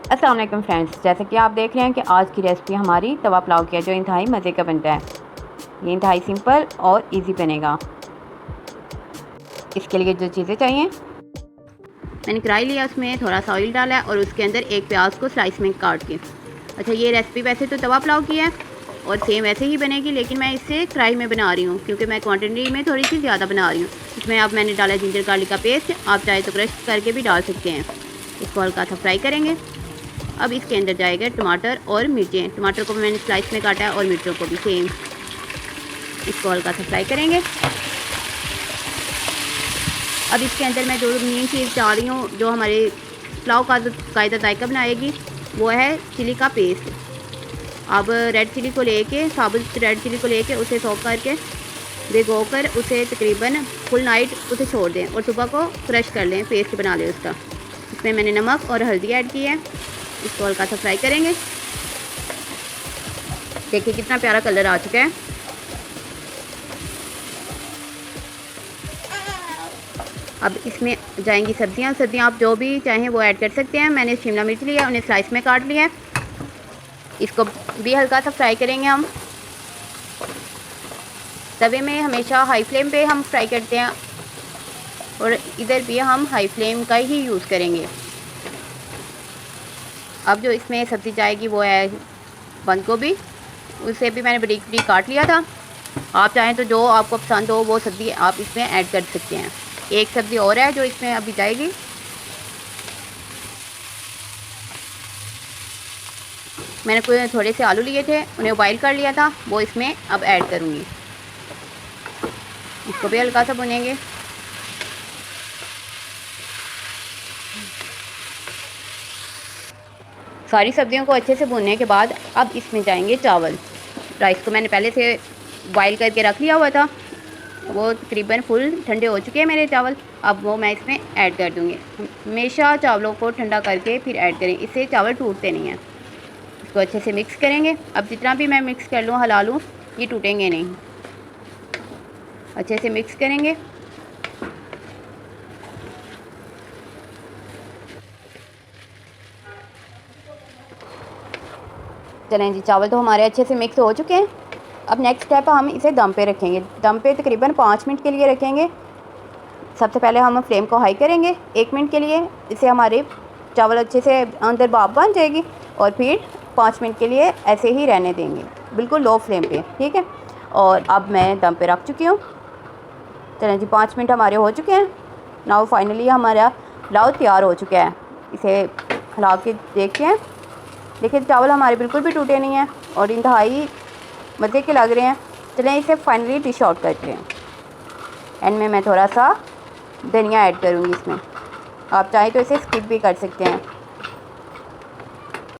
अस्सलाम वालेकुम फ्रेंड्स, जैसे कि आप देख रहे हैं कि आज की रेसिपी हमारी तवा पुलाव की है जो इंतहाई मज़े का बनता है। ये इंतहाई सिंपल और इजी बनेगा। इसके लिए जो चीज़ें चाहिए, मैंने कढ़ाई लिया, उसमें थोड़ा सा ऑयल डाला और उसके अंदर एक प्याज को स्लाइस में काट के। अच्छा, ये रेसिपी वैसे तो तवा पुलाव की है और सेम वैसे ही बनेगी, लेकिन मैं इसे कढ़ाई में बना रही हूँ क्योंकि मैं क्वांटिटी में थोड़ी सी ज़्यादा बना रही हूँ। इसमें अब मैंने डाला जिंजर गार्लिक का पेस्ट, आप चाहे तो क्रश करके भी डाल सकते हैं। इसको हल्का सा फ्राई करेंगे। अब इसके अंदर जाएगा टमाटर और मिर्चें। टमाटर को मैंने स्लाइस में काटा है और मिर्चों को भी सेम। इसको हल्का सा फ्राई करेंगे। अब इसके अंदर मैं जो मेन चीज़ डाल रही हूँ जो हमारे पुलाव का कायदा जायका बनाएगी, वो है चिली का पेस्ट। अब रेड चिली को लेके, साबुत रेड चिली को लेके उसे सॉक करके भिगो कर उसे तकरीबन फुल नाइट उसे छोड़ दें और सुबह को क्रश कर लें, पेस्ट बना लें उसका। इसमें मैंने नमक और हल्दी ऐड की है। इसको हल्का सा फ्राई करेंगे। देखिए कितना प्यारा कलर आ चुका है। अब इसमें जाएंगी सब्जियां। सब्जियां आप जो भी चाहें वो ऐड कर सकते हैं। मैंने शिमला मिर्च लिया, उन्हें स्लाइस में काट लिया है। इसको भी हल्का सा फ्राई करेंगे हम। तवे में हमेशा हाई फ्लेम पे हम फ्राई करते हैं और इधर भी हम हाई फ्लेम का ही यूज़ करेंगे। अब जो इसमें सब्ज़ी जाएगी वो है बंद गोभी। उसे भी मैंने बरीक बरीक काट लिया था। आप चाहें तो जो आपको पसंद हो वो सब्ज़ी आप इसमें ऐड कर सकते हैं। एक सब्ज़ी और है जो इसमें अभी जाएगी। मैंने कोई थोड़े से आलू लिए थे, उन्हें बॉईल कर लिया था, वो इसमें अब ऐड करूँगी। इसको भी हल्का सा भुनेंगे। सारी सब्जियों को अच्छे से भुनने के बाद अब इसमें जाएंगे चावल। राइस को मैंने पहले से बॉईल करके रख लिया हुआ था, वो तकरीबन फुल ठंडे हो चुके हैं मेरे चावल। अब वो मैं इसमें ऐड कर दूँगी। हमेशा चावलों को ठंडा करके फिर ऐड करें, इससे चावल टूटते नहीं हैं। इसको अच्छे से मिक्स करेंगे। अब जितना भी मैं मिक्स कर लूँ, हिला लूँ, ये टूटेंगे नहीं। अच्छे से मिक्स करेंगे। चलें जी, चावल तो हमारे अच्छे से मिक्स हो चुके हैं। अब नेक्स्ट स्टेप हम इसे दम पे रखेंगे। दम पे तकरीबन 5 मिनट के लिए रखेंगे। सबसे पहले हम फ्लेम को हाई करेंगे 1 मिनट के लिए। इससे हमारे चावल अच्छे से अंदर भाप बन जाएगी और फिर 5 मिनट के लिए ऐसे ही रहने देंगे, बिल्कुल लो फ्लेम पे, ठीक है। और अब मैं दम पे रख चुकी हूँ। चलें जी, 5 मिनट हमारे हो चुके हैं। नाउ फाइनली हमारा पुलाव तैयार हो चुका है। इसे हिला के देखते हैं। देखिए चावल हमारे बिल्कुल भी टूटे नहीं हैं और इंतहाई मज़े के लग रहे हैं। चलें इसे फाइनली डिश आउट करते हैं। एंड में मैं थोड़ा सा धनिया ऐड करूँगी इसमें। आप चाहें तो इसे स्किप भी कर सकते हैं।